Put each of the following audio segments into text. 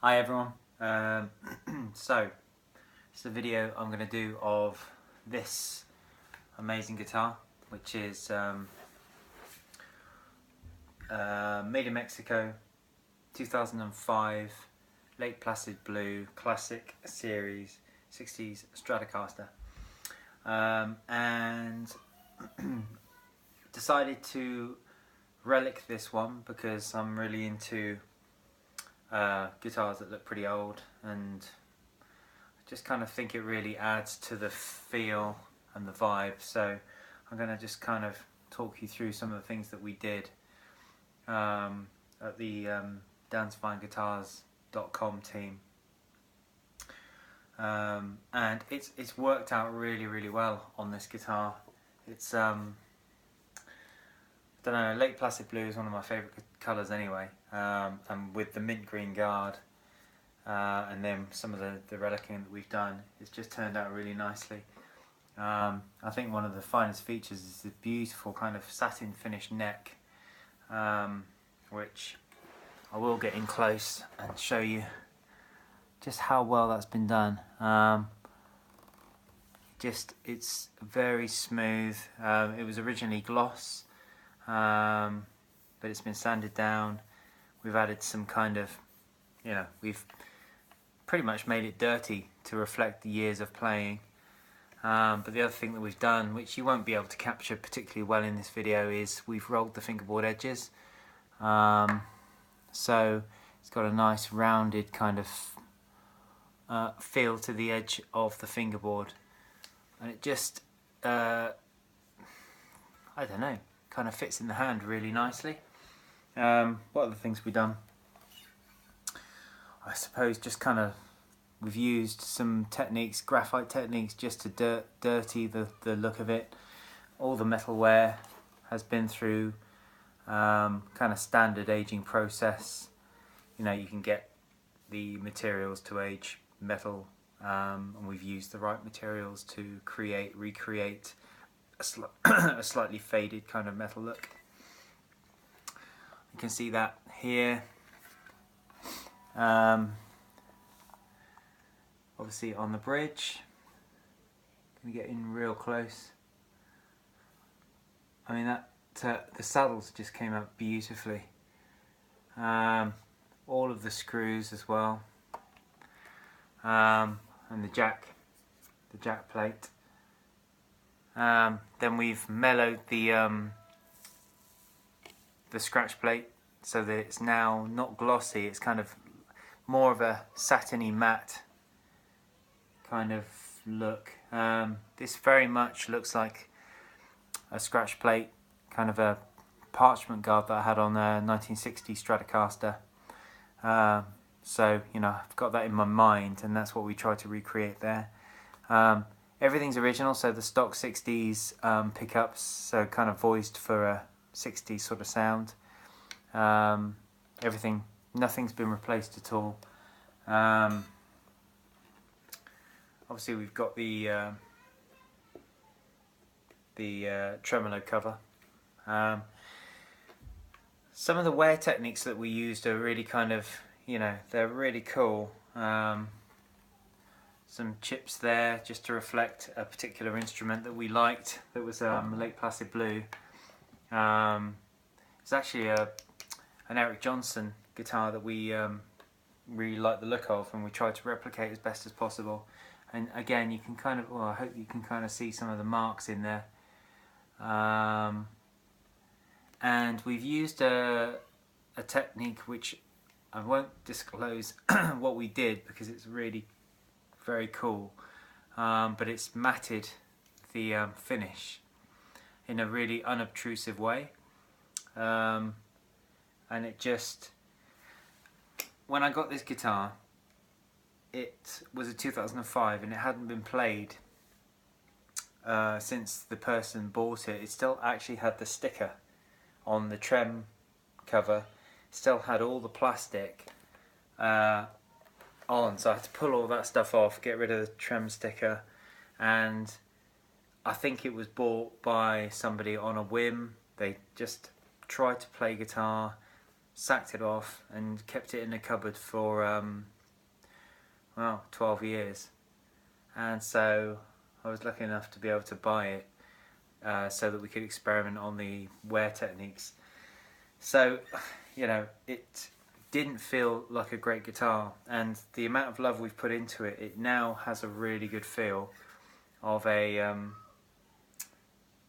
Hi everyone. So it's a video I'm going to do of this amazing guitar, which is made in Mexico, 2005, Lake Placid Blue Classic Series 60s Stratocaster, and decided to relic this one because I'm really into guitars that look pretty old, and I just kind of think it really adds to the feel and the vibe. So I'm going to just kind of talk you through some of the things that we did at the DansFineGuitars.com team, and it's worked out really well on this guitar. It's I don't know, Lake Placid Blue is one of my favourite colours anyway, and with the mint green guard and then some of the relicing that we've done, it's just turned out really nicely. I think one of the finest features is the beautiful kind of satin finished neck, which I will get in close and show you just how well that's been done. It's very smooth. It was originally gloss, but it's been sanded down. We've added some kind of, we've pretty much made it dirty to reflect the years of playing. But the other thing that we've done, which you won't be able to capture particularly well in this video, is we've rolled the fingerboard edges. So it's got a nice rounded kind of feel to the edge of the fingerboard, and it just, I don't know, kind of fits in the hand really nicely. What other things we've done? I suppose just kind of, we've used some techniques, graphite techniques, just to dirty the look of it. All the metalware has been through kind of standard aging process. You can get the materials to age metal, and we've used the right materials to recreate a slightly faded kind of metal look. You can see that here. Obviously on the bridge, gonna get in real close. I mean, the saddles just came out beautifully. All of the screws as well, and the jack plate. Then we've mellowed the scratch plate so that it's now not glossy. It's kind of more of a satiny matte kind of look. This very much looks like a scratch plate, kind of a parchment guard that I had on a 1960 Stratocaster. So I've got that in my mind, and that's what we tried to recreate there. Everything's original, so the stock 60s pickups, so kind of voiced for a 60s sort of sound. Nothing's been replaced at all. Obviously we've got the tremolo cover. Some of the wear techniques that we used are really kind of, they're really cool. Some chips there just to reflect a particular instrument that we liked, that was Lake Placid Blue. It's actually an Eric Johnson guitar that we really like the look of, and we tried to replicate as best as possible. And again, you can kind of, well, I hope you can kind of see some of the marks in there. And we've used a technique which I won't disclose what we did because it's really very cool, but it's matted the finish in a really unobtrusive way, and it just, when I got this guitar, it was a 2005 and it hadn't been played since the person bought it. It still actually had the sticker on the trem cover, still had all the plastic on, so I had to pull all that stuff off, get rid of the trem sticker, and I think it was bought by somebody on a whim. They just tried to play guitar, sacked it off and kept it in the cupboard for well, 12 years. And so I was lucky enough to be able to buy it so that we could experiment on the wear techniques. So, you know, it didn't feel like a great guitar, and the amount of love we've put into it, it now has a really good feel of a,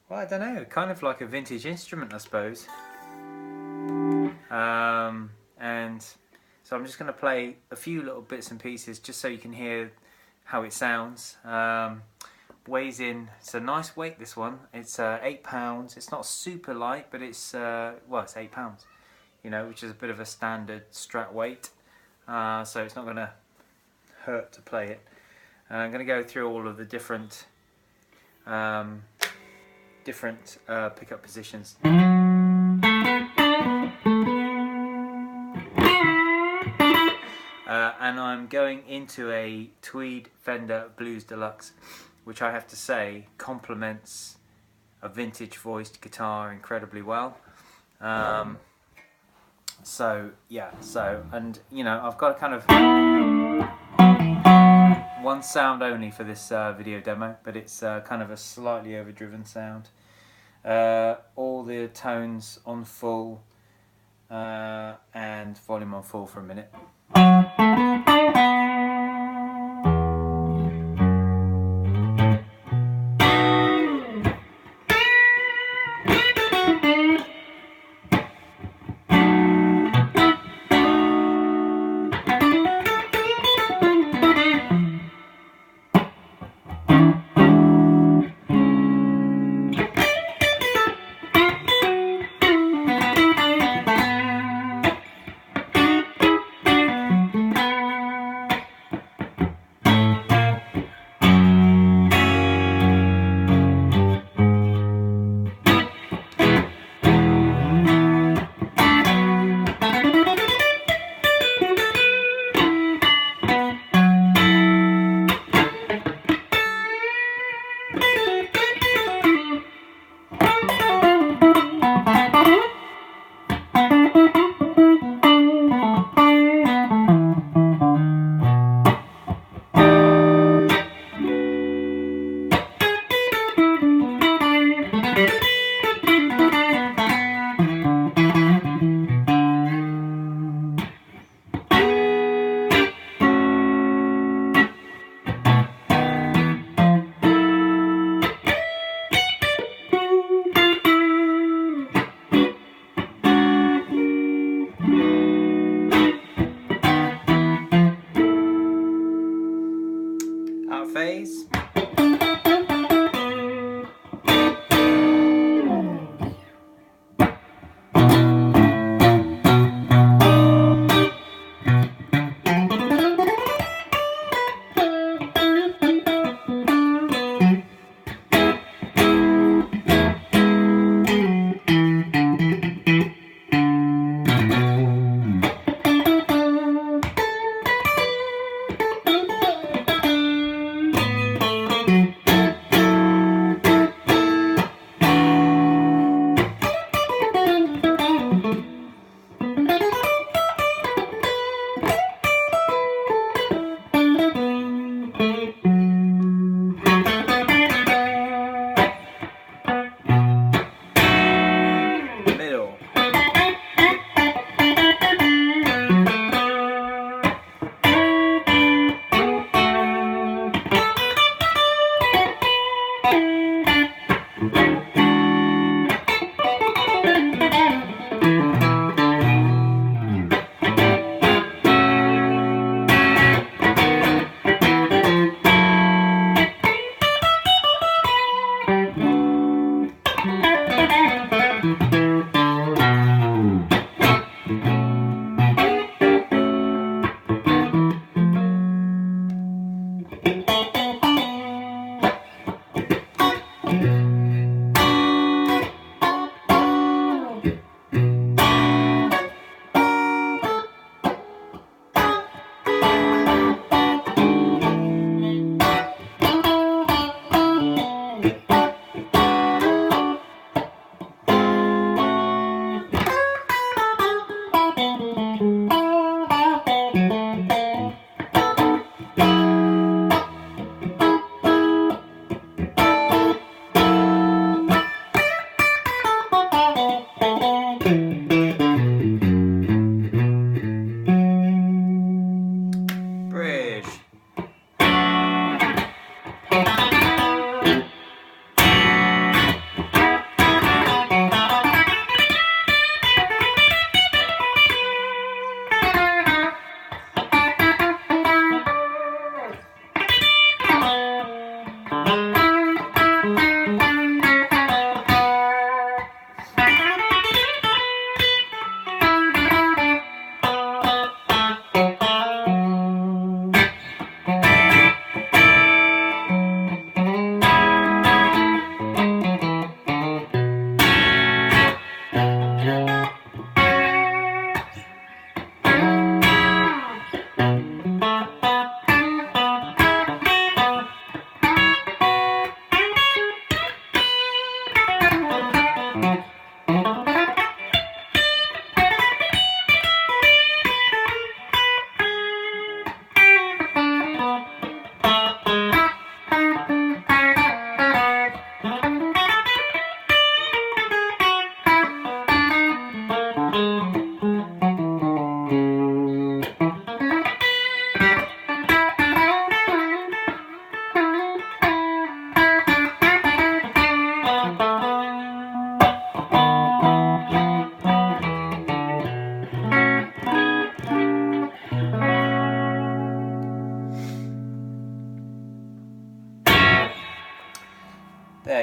well, I don't know, kind of like a vintage instrument, I suppose. And so I'm just going to play a few little bits and pieces just so you can hear how it sounds. Weighs in, it's a nice weight, this one. It's 8 pounds. It's not super light, but it's well, it's 8 pounds, you know, which is a bit of a standard Strat weight. So it's not going to hurt to play it. I'm going to go through all of the different pickup positions. And I'm going into a Tweed Fender Blues Deluxe, which I have to say complements a vintage voiced guitar incredibly well. So yeah, and you know, I've got a kind of one sound only for this video demo, but it's kind of a slightly overdriven sound. All the tones on full and volume on full for a minute.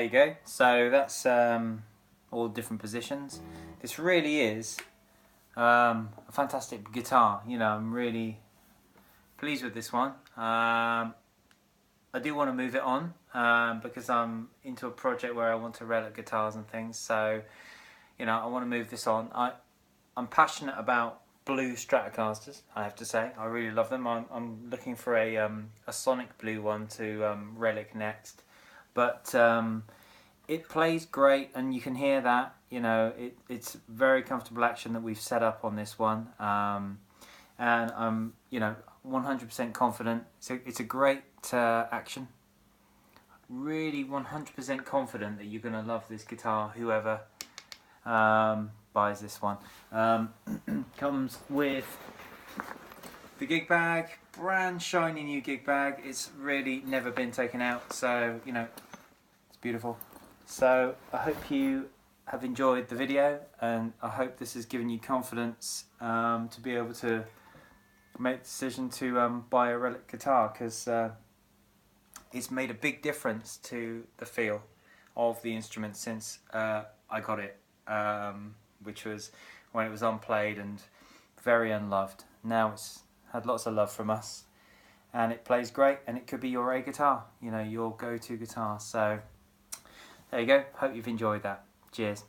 There you go. So that's all different positions. This really is a fantastic guitar. You know, I'm really pleased with this one. I do want to move it on because I'm into a project where I want to relic guitars and things. So, you know, I want to move this on. I'm passionate about blue Stratocasters, I have to say. I really love them. I'm looking for a sonic blue one to relic next. But it plays great, and you can hear that. You know, it's very comfortable action that we've set up on this one. And I'm, you know, 100% confident. So it's a great action. Really 100% confident that you're going to love this guitar, whoever buys this one. Comes with the gig bag, brand shiny new gig bag. It's really never been taken out, so you know, it's beautiful. So I hope you have enjoyed the video, and I hope this has given you confidence to be able to make the decision to buy a relic guitar, because it's made a big difference to the feel of the instrument since I got it, which was when it was unplayed and very unloved. Now it's had lots of love from us, and it plays great, and it could be your A guitar, you know, your go-to guitar. So there you go. Hope you've enjoyed that. Cheers.